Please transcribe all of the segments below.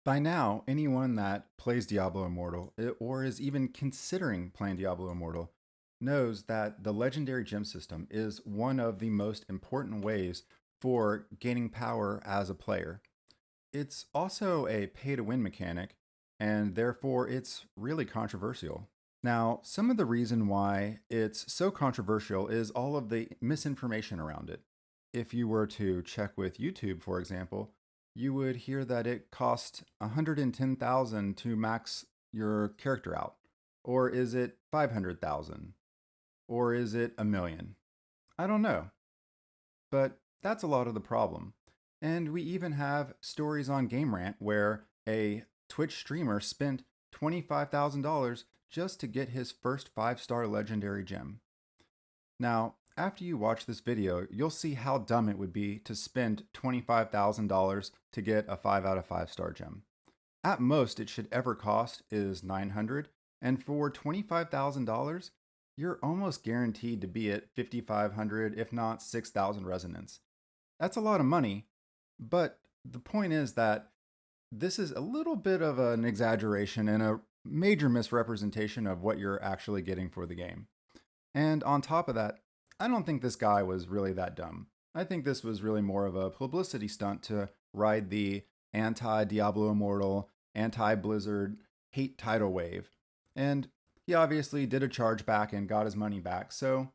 By now, anyone that plays Diablo Immortal or is even considering playing Diablo Immortal knows that the legendary gem system is one of the most important ways for gaining power as a player. It's also a pay to win mechanic, and therefore it's really controversial. Now, some of the reason why it's so controversial is all of the misinformation around it. If you were to check with YouTube, for example, you would hear that it costs 110,000 to max your character out. Or is it 500,000? Or is it a million? I don't know. But that's a lot of the problem. And we even have stories on Game Rant where a Twitch streamer spent $25,000 just to get his first 5-star legendary gem. Now, after you watch this video, you'll see how dumb it would be to spend $25,000 to get a 5 out of 5 star gem. At most it should ever cost is $900, and for $25,000, you're almost guaranteed to be at 5,500, if not 6,000 resonance. That's a lot of money, but the point is that this is a little bit of an exaggeration and a major misrepresentation of what you're actually getting for the game. And on top of that, I don't think this guy was really that dumb. I think this was really more of a publicity stunt to ride the anti-Diablo Immortal, anti-Blizzard hate tidal wave. And he obviously did a chargeback and got his money back, so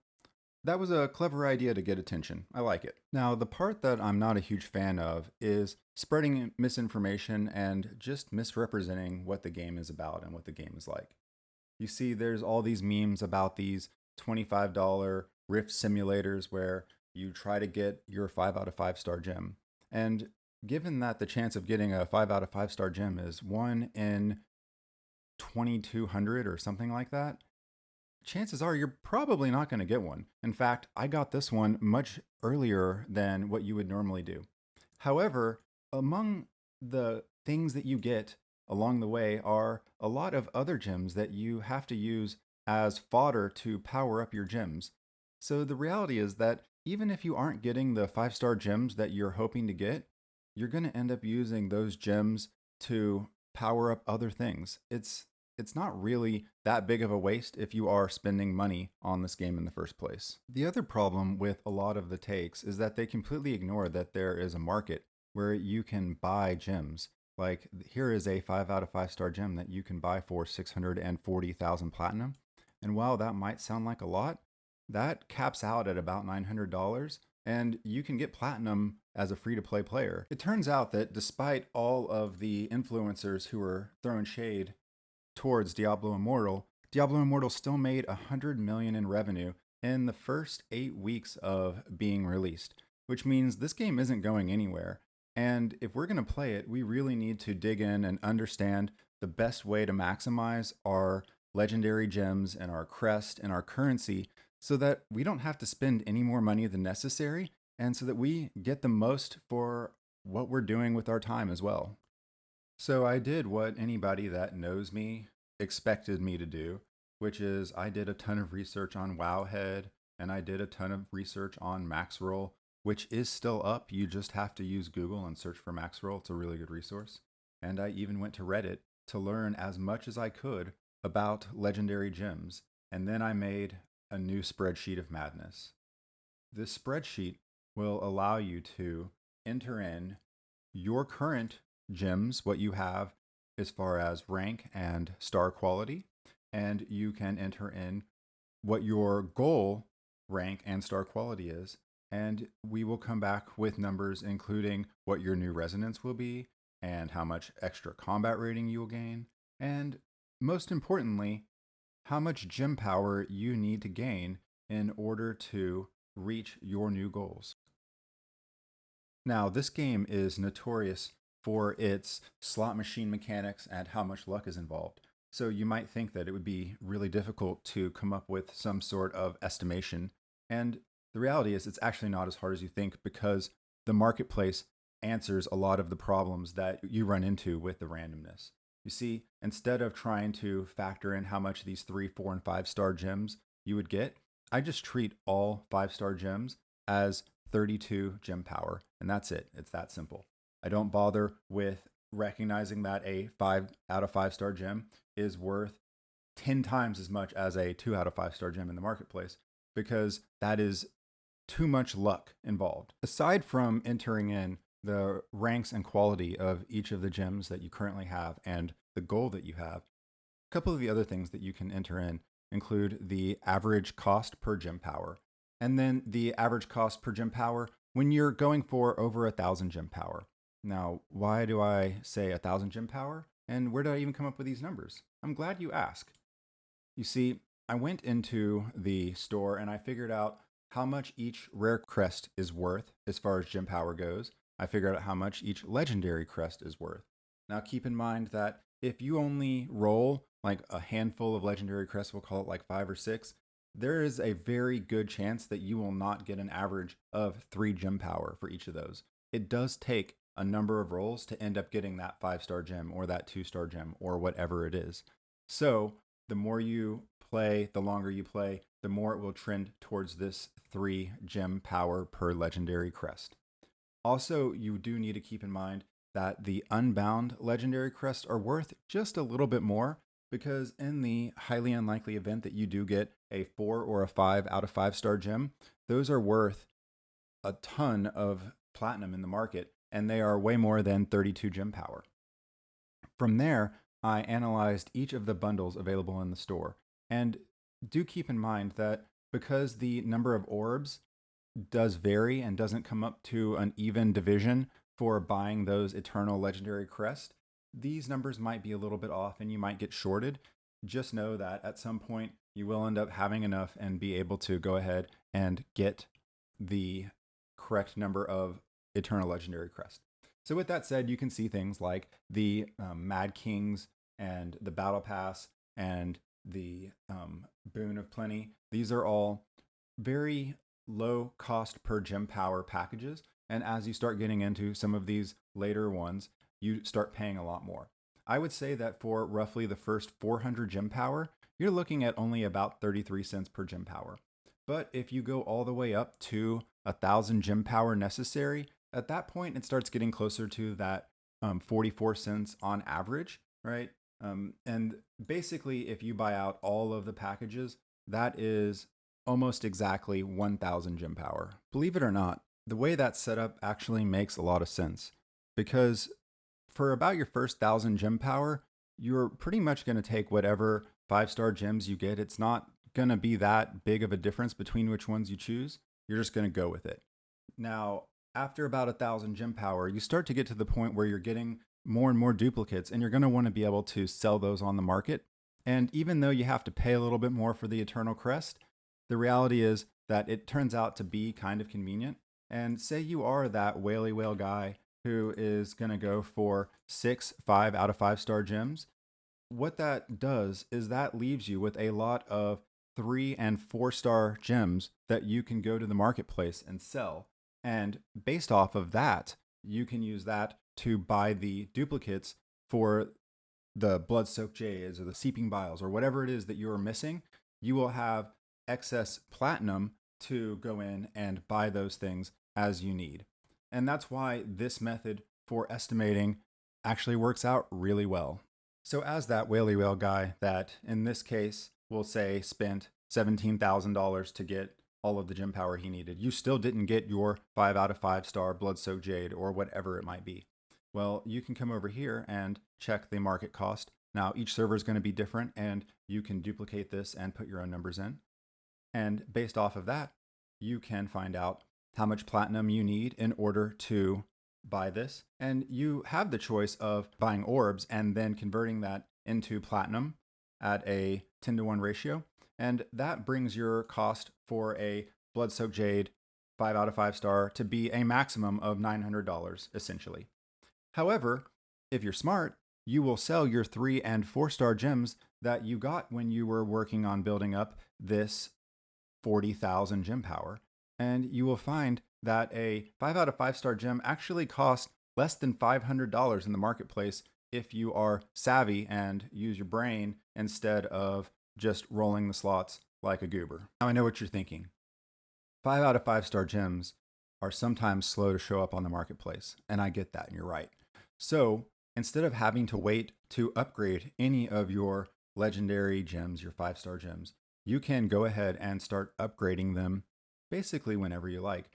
that was a clever idea to get attention. I like it. Now, the part that I'm not a huge fan of is spreading misinformation and just misrepresenting what the game is about and what the game is like. You see, there's all these memes about these $25 Rift simulators where you try to get your 5 out of 5 star gem. And given that the chance of getting a 5 out of 5 star gem is 1 in 2,200 or something like that, chances are you're probably not going to get one. In fact, I got this one much earlier than what you would normally do. However, among the things that you get along the way are a lot of other gems that you have to use as fodder to power up your gems. So the reality is that even if you aren't getting the 5-star gems that you're hoping to get, you're going to end up using those gems to power up other things. It's not really that big of a waste if you are spending money on this game in the first place. The other problem with a lot of the takes is that they completely ignore that there is a market where you can buy gems. Like, here is a 5 out of 5 star gem that you can buy for 640,000 platinum. And while that might sound like a lot, that caps out at about $900, and you can get platinum as a free-to-play player. It turns out that despite all of the influencers who are throwing shade towards Diablo Immortal still made $100 million in revenue in the first 8 weeks of being released, which means this game isn't going anywhere. And if we're going to play it, we really need to dig in and understand the best way to maximize our legendary gems and our crest and our currency so that we don't have to spend any more money than necessary, and so that we get the most for what we're doing with our time as well. So I did what anybody that knows me expected me to do, which is I did a ton of research on Wowhead, and I did a ton of research on Maxroll, which is still up. You just have to use Google and search for Maxroll. It's a really good resource. And I even went to Reddit to learn as much as I could about legendary gems. And then I made a new spreadsheet of madness. This spreadsheet will allow you to enter in your current gems, what you have as far as rank and star quality, and you can enter in what your goal rank and star quality is, and we will come back with numbers including what your new resonance will be and how much extra combat rating you will gain, and most importantly, how much gem power you need to gain in order to reach your new goals. Now, this game is notorious for its slot machine mechanics and how much luck is involved. So you might think that it would be really difficult to come up with some sort of estimation. And the reality is it's actually not as hard as you think, because the marketplace answers a lot of the problems that you run into with the randomness. You see, instead of trying to factor in how much these 3, 4, and 5-star gems you would get, I just treat all 5-star gems as 32 gem power, and that's it. It's that simple. I don't bother with recognizing that a 5 out of 5 star gem is worth 10 times as much as a 2 out of 5 star gem in the marketplace, because that is too much luck involved. Aside from entering in the ranks and quality of each of the gems that you currently have and the goal that you have, a couple of the other things that you can enter in include the average cost per gem power, and then the average cost per gem power when you're going for over 1,000 gem power. Now, why do I say 1,000 gem power? And where did I even come up with these numbers? I'm glad you ask. You see, I went into the store and I figured out how much each rare crest is worth as far as gem power goes. I figured out how much each legendary crest is worth. Now, keep in mind that if you only roll like a handful of legendary crests, we'll call it like 5 or 6, there is a very good chance that you will not get an average of 3 gem power for each of those. It does take a number of rolls to end up getting that 5-star gem or that 2-star gem or whatever it is. So the more you play, the longer you play, the more it will trend towards this 3 gem power per legendary crest. Also, you do need to keep in mind that the unbound legendary crests are worth just a little bit more, because in the highly unlikely event that you do get a 4 or a 5 out of 5 star gem, those are worth a ton of platinum in the market, and they are way more than 32 gem power. From there, I analyzed each of the bundles available in the store. And do keep in mind that because the number of orbs does vary and doesn't come up to an even division for buying those eternal legendary crests, these numbers might be a little bit off and you might get shorted. Just know that at some point you will end up having enough and be able to go ahead and get the correct number of eternal legendary crests. So with that said, you can see things like the Mad Kings and the Battle Pass and the Boon of Plenty. These are all very low cost per gem power packages. And as you start getting into some of these later ones, you start paying a lot more. I would say that for roughly the first 400 gem power, you're looking at only about 33 cents per gem power. But if you go all the way up to 1,000 gem power necessary, at that point, it starts getting closer to that 44 cents on average, right? And basically, if you buy out all of the packages, that is almost exactly 1,000 gem power. Believe it or not, the way that's set up actually makes a lot of sense, because for about your first 1,000 gem power, you're pretty much going to take whatever 5-star gems you get. It's not going to be that big of a difference between which ones you choose. You're just going to go with it. Now, after about 1,000 gem power, you start to get to the point where you're getting more and more duplicates, and you're going to want to be able to sell those on the market. And even though you have to pay a little bit more for the Eternal Crest, the reality is that it turns out to be kind of convenient. And say you are that whaley whale guy who is going to go for 6 5 out of 5 star gems. What that does is that leaves you with a lot of 3 and 4-star gems that you can go to the marketplace and sell. And based off of that, you can use that to buy the duplicates for the blood-soaked jades or the seeping biles or whatever it is that you are missing. You will have excess platinum to go in and buy those things as you need. And that's why this method for estimating actually works out really well. So as that whaley whale guy that in this case we'll say spent $17,000 to get all of the gem power he needed, you still didn't get your 5 out of 5 star blood-soaked jade or whatever it might be. Well, you can come over here and check the market cost. Now each server is going to be different, and you can duplicate this and put your own numbers in. And based off of that, you can find out how much platinum you need in order to buy this. And you have the choice of buying orbs and then converting that into platinum at a 10-to-1 ratio. And that brings your cost for a blood-soaked jade 5 out of 5 star to be a maximum of $900 essentially. However, if you're smart, you will sell your 3 and 4-star gems that you got when you were working on building up this 40,000 gem power. And you will find that a 5 out of 5 star gem actually costs less than $500 in the marketplace if you are savvy and use your brain instead of just rolling the slots like a goober. Now I know what you're thinking. 5 out of 5 star gems are sometimes slow to show up on the marketplace, and I get that, and you're right. So instead of having to wait to upgrade any of your legendary gems, your 5-star gems, you can go ahead and start upgrading them basically whenever you like.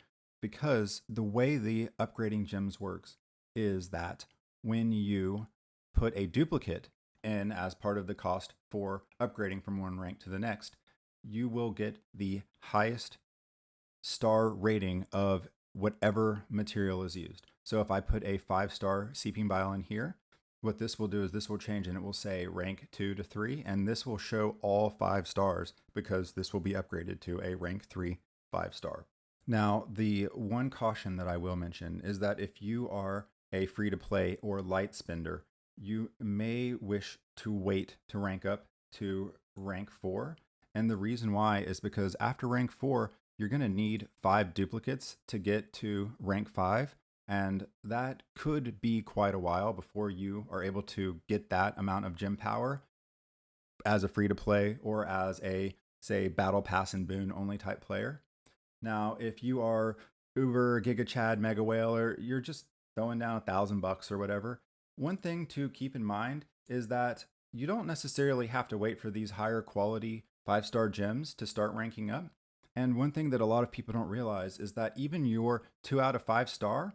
Because the way the upgrading gems works is that when you put a duplicate in as part of the cost for upgrading from one rank to the next, you will get the highest star rating of whatever material is used. So if I put a 5-star seeping bile in here, what this will do is this will change and it will say rank 2 to 3, and this will show all 5 stars because this will be upgraded to a rank 3 5-star. Now, the one caution that I will mention is that if you are a free-to-play or light spender, you may wish to wait to rank up to rank 4. And the reason why is because after rank 4, you're going to need 5 duplicates to get to rank 5. And that could be quite a while before you are able to get that amount of gem power as a free-to-play or as a, say, battle pass and boon only type player. Now, if you are Uber, Giga Chad, Mega Whale, or you're just throwing down $1,000 or whatever, one thing to keep in mind is that you don't necessarily have to wait for these higher quality 5-star gems to start ranking up. And one thing that a lot of people don't realize is that even your 2 out of 5 star,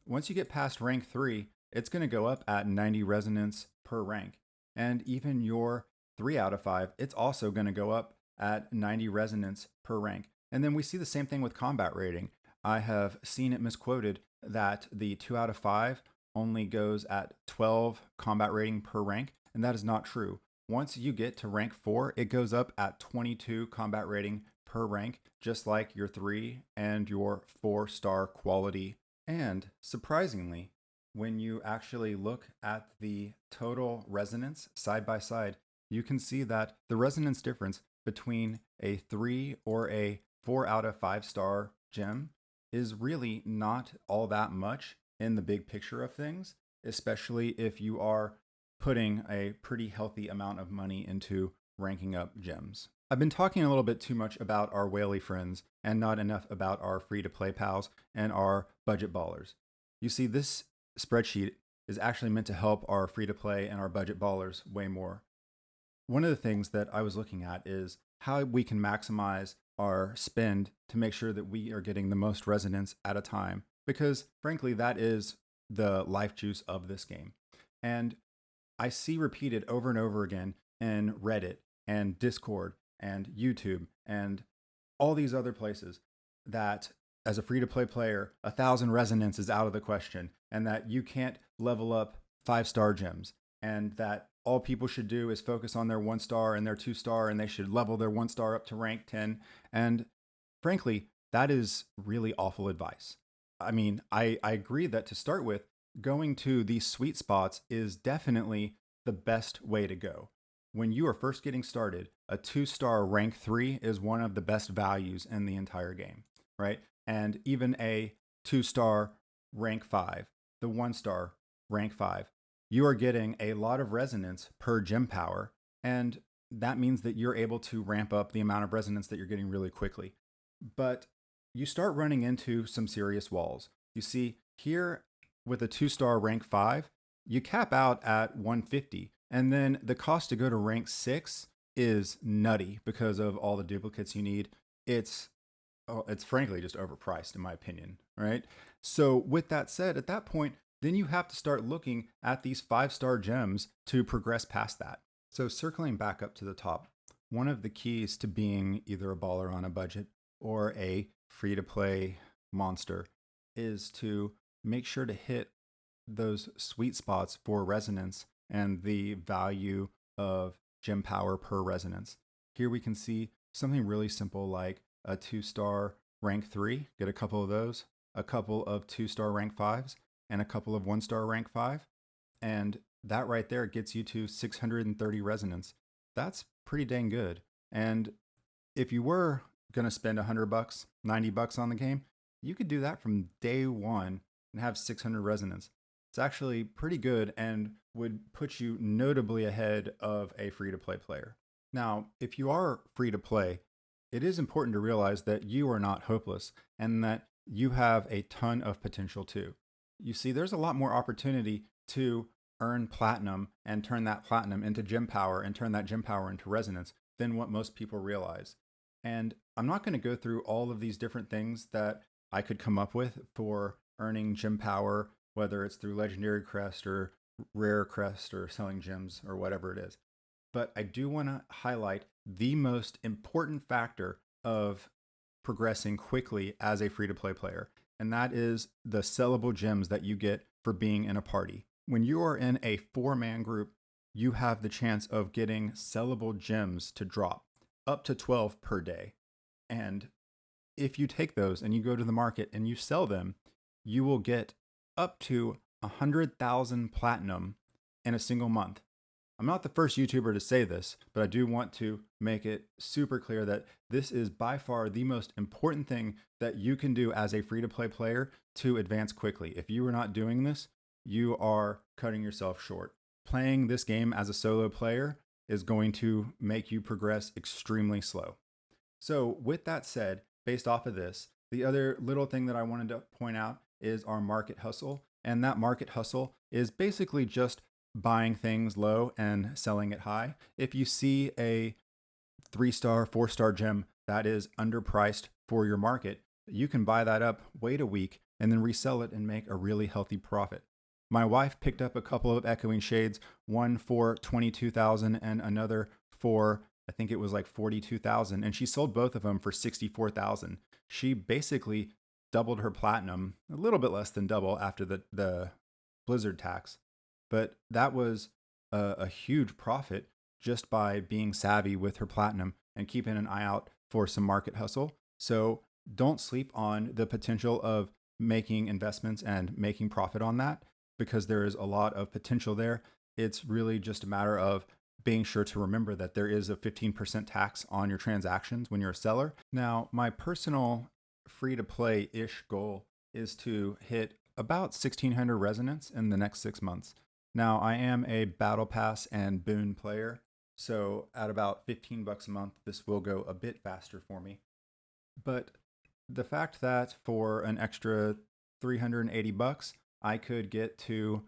once you get past rank 3, it's going to go up at 90 resonance per rank. And even your 3 out of 5, it's also going to go up at 90 resonance per rank. And then we see the same thing with combat rating. I have seen it misquoted that the 2 out of 5 only goes at 12 combat rating per rank, and that is not true. Once you get to rank 4, it goes up at 22 combat rating per rank, just like your 3 and your 4-star quality. And surprisingly, when you actually look at the total resonance side by side, you can see that the resonance difference between a 3 or a 4 out of 5 star gem is really not all that much in the big picture of things, especially if you are putting a pretty healthy amount of money into ranking up gems. I've been talking a little bit too much about our whaley friends and not enough about our free-to-play pals and our budget ballers. You see, this spreadsheet is actually meant to help our free-to-play and our budget ballers way more. One of the things that I was looking at is how we can maximize our spend to make sure that we are getting the most resonance at a time, because frankly, that is the life juice of this game. And I see repeated over and over again in Reddit and Discord and YouTube and all these other places that as a free-to-play player, 1,000 resonance is out of the question, and that you can't level up 5-star gems, and that all people should do is focus on their 1-star and their 2-star, and they should level their 1-star up to rank 10. And frankly, that is really awful advice. I mean, I agree that to start with, going to these sweet spots is definitely the best way to go. When you are first getting started, a 2-star rank 3 is one of the best values in the entire game, right? And even a 2-star rank 5, the 1-star rank 5, you are getting a lot of resonance per gem power, and that means that you're able to ramp up the amount of resonance that you're getting really quickly. But you start running into some serious walls. You see, here with a 2-star rank 5, you cap out at 150. And then the cost to go to rank 6 is nutty because of all the duplicates you need. It's frankly just overpriced in my opinion, right? So with that said, at that point, then you have to start looking at these 5-star gems to progress past that. So circling back up to the top, one of the keys to being either a baller on a budget or a free-to-play monster is to make sure to hit those sweet spots for resonance and the value of gem power per resonance. Here we can see something really simple like a 2-star rank 3, get a couple of those, a couple of 2-star rank 5s, and a couple of 1-star rank 5. And that right there gets you to 630 resonance. That's pretty dang good. And if you were going to spend $100, $90 on the game, you could do that from day one and have 600 resonance. It's actually pretty good and would put you notably ahead of a free-to-play player. Now, if you are free-to-play, it is important to realize that you are not hopeless and that you have a ton of potential too. You see, there's a lot more opportunity to earn platinum and turn that platinum into gem power and turn that gem power into resonance than what most people realize. And I'm not going to go through all of these different things that I could come up with for earning gem power, whether it's through legendary crest or rare crest or selling gems or whatever it is. But I do want to highlight the most important factor of progressing quickly as a free-to-play player, and that is the sellable gems that you get for being in a party. When you are in a 4-man group, you have the chance of getting sellable gems to drop up to 12 per day. And if you take those and you go to the market and you sell them, you will get up to 100,000 platinum in a single month. I'm not the first YouTuber to say this, but I do want to make it super clear that this is by far the most important thing that you can do as a free-to-play player to advance quickly. If you are not doing this, you are cutting yourself short. Playing this game as a solo player is going to make you progress extremely slow. So with that said, based off of this, the other little thing that I wanted to point out is our market hustle. And that market hustle is basically just buying things low and selling it high. If you see a 3-star, 4-star gem that is underpriced for your market, you can buy that up, wait a week, and then resell it and make a really healthy profit. My wife picked up a couple of echoing shades, one for 22,000 and another for, I think it was like 42,000, and she sold both of them for 64,000. She basically doubled her platinum, a little bit less than double after the blizzard tax. But that was a huge profit just by being savvy with her platinum and keeping an eye out for some market hustle. So don't sleep on the potential of making investments and making profit on that, because there is a lot of potential there. It's really just a matter of being sure to remember that there is a 15% tax on your transactions when you're a seller. Now, my personal free-to-play-ish goal is to hit about 1,600 resonance in the next 6 months. Now, I am a Battle Pass and Boon player, so at about $15 a month, this will go a bit faster for me. But the fact that for an extra $380, I could get to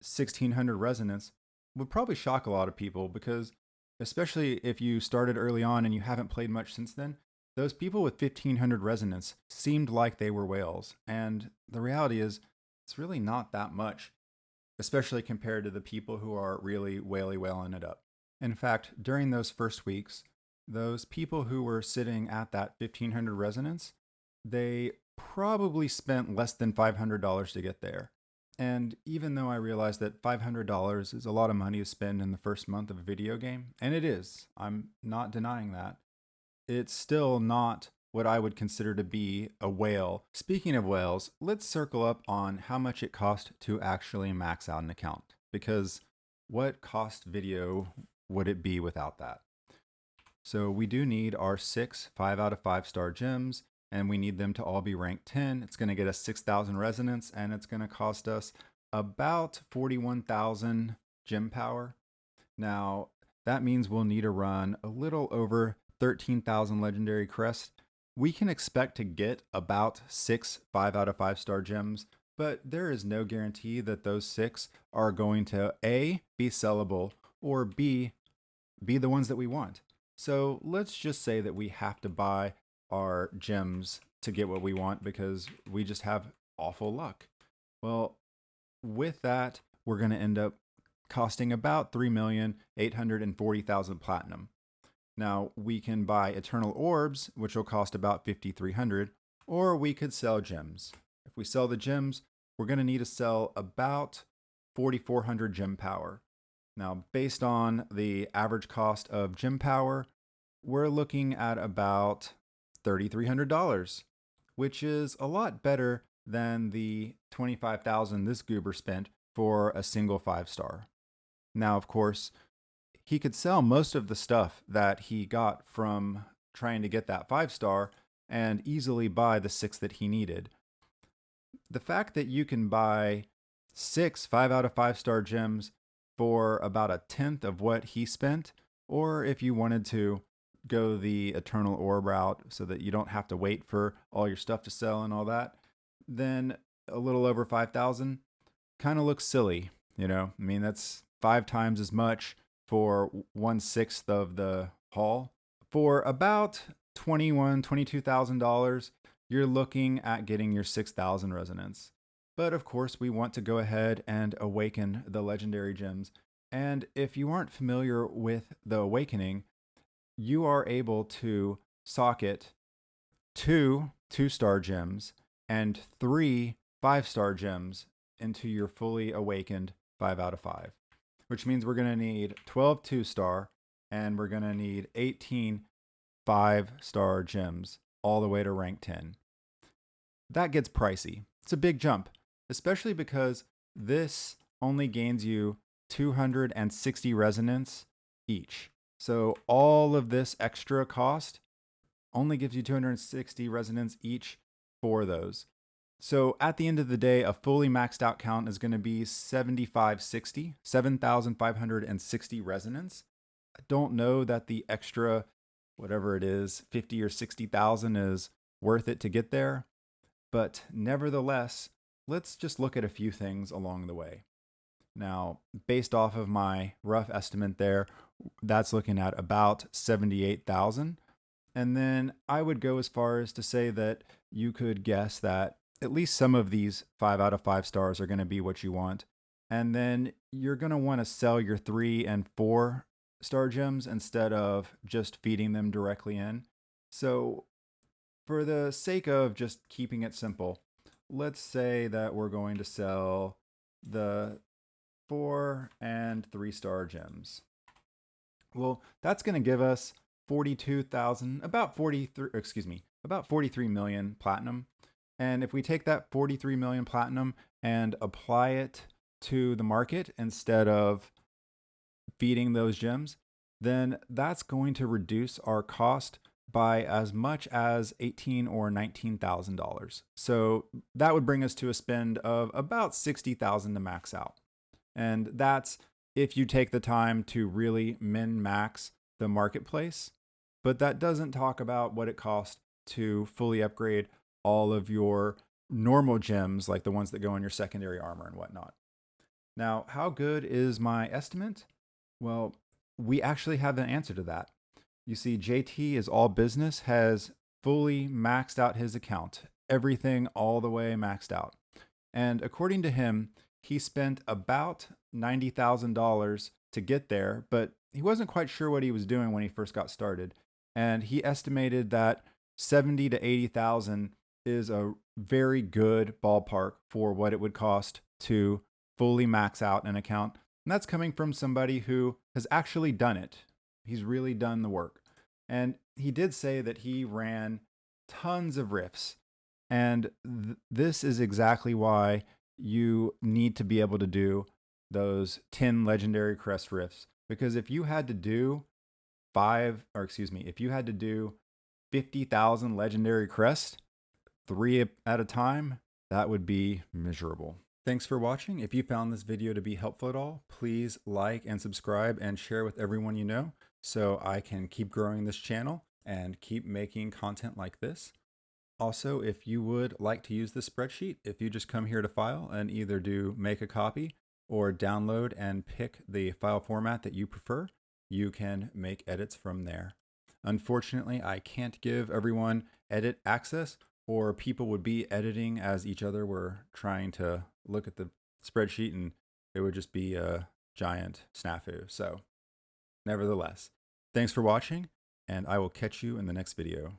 1,600 resonance would probably shock a lot of people, because especially if you started early on and you haven't played much since then, those people with 1,500 resonance seemed like they were whales. And the reality is, it's really not that much, especially compared to the people who are really whaling it up. In fact, during those first weeks, those people who were sitting at that 1,500 resonance, they probably spent less than $500 to get there. And even though I realize that $500 is a lot of money to spend in the first month of a video game, and it is, I'm not denying that, it's still not what I would consider to be a whale. Speaking of whales, let's circle up on how much it cost to actually max out an account, because what cost video would it be without that? So we do need our 6 5 out of 5-star gems, and we need them to all be ranked 10. It's going to get us 6,000 resonance, and it's going to cost us about 41,000 gem power. Now, that means we'll need to run a little over 13,000 legendary crests. We can expect to get about 6 5 out of 5-star gems, but there is no guarantee that those 6 are going to A, be sellable, or B, be the ones that we want. So let's just say that we have to buy our gems to get what we want because we just have awful luck. Well, with that, we're going to end up costing about 3,840,000 platinum. Now, we can buy Eternal Orbs, which will cost about 5,300, or we could sell gems. If we sell the gems, we're going to need to sell about 4,400 gem power. Now, based on the average cost of gem power, we're looking at about $3,300, which is a lot better than the 25,000 this goober spent for a single 5-star. Now, of course, he could sell most of the stuff that he got from trying to get that 5-star and easily buy the 6 that he needed. The fact that you can buy 6 5 out of 5-star gems for about a tenth of what he spent, or if you wanted to go the Eternal Orb route so that you don't have to wait for all your stuff to sell and all that, then a little over 5,000 kind of looks silly. I mean, that's 5 times as much for 1/6 of the haul. For about $22,000, you're looking at getting your 6,000 resonance. But of course, we want to go ahead and awaken the legendary gems. And if you aren't familiar with the awakening, you are able to socket 2 2-star gems and 3 5-star gems into your fully awakened 5 out of 5, which means we're going to need 12 2-star and we're going to need 18 5-star gems all the way to rank 10. That gets pricey. It's a big jump, especially because this only gains you 260 resonance each. So all of this extra cost only gives you 260 resonance each for those. So at the end of the day, a fully maxed out count is going to be 7,560 resonance. I don't know that the extra, whatever it is, 50 or 60,000 is worth it to get there. But nevertheless, let's just look at a few things along the way. Now, based off of my rough estimate there, that's looking at about 78,000. And then I would go as far as to say that you could guess that at least some of these 5 out of 5 stars are going to be what you want. And then you're going to want to sell your 3 and 4-star gems instead of just feeding them directly in. So for the sake of just keeping it simple, let's say that we're going to sell the 4 and 3-star gems. Well, that's going to give us 42,000, about 43 million platinum. And if we take that 43 million platinum and apply it to the market instead of feeding those gems, then that's going to reduce our cost by as much as $18,000 or $19,000. So that would bring us to a spend of about 60,000 to max out. And that's if you take the time to really min-max the marketplace. But that doesn't talk about what it costs to fully upgrade all of your normal gems, like the ones that go in your secondary armor and whatnot. Now, how good is my estimate? Well, we actually have an answer to that. You see, JTisallbusiness has fully maxed out his account, everything all the way maxed out. And according to him, he spent about $90,000 to get there, but he wasn't quite sure what he was doing when he first got started. And he estimated that 70 to 80,000 is a very good ballpark for what it would cost to fully max out an account. And that's coming from somebody who has actually done it. He's really done the work. And he did say that he ran tons of rifts. And this is exactly why you need to be able to do those 10 legendary crest rifts. Because if you had to do if you had to do 50,000 legendary crests, 3 at a time, that would be miserable. Thanks for watching. If you found this video to be helpful at all, please like and subscribe and share with everyone you know so I can keep growing this channel and keep making content like this. Also, if you would like to use this spreadsheet, if you just come here to File and either do Make a Copy or download and pick the file format that you prefer, you can make edits from there. Unfortunately, I can't give everyone edit access, or people would be editing as each other were trying to look at the spreadsheet and it would just be a giant snafu. So nevertheless, thanks for watching and I will catch you in the next video.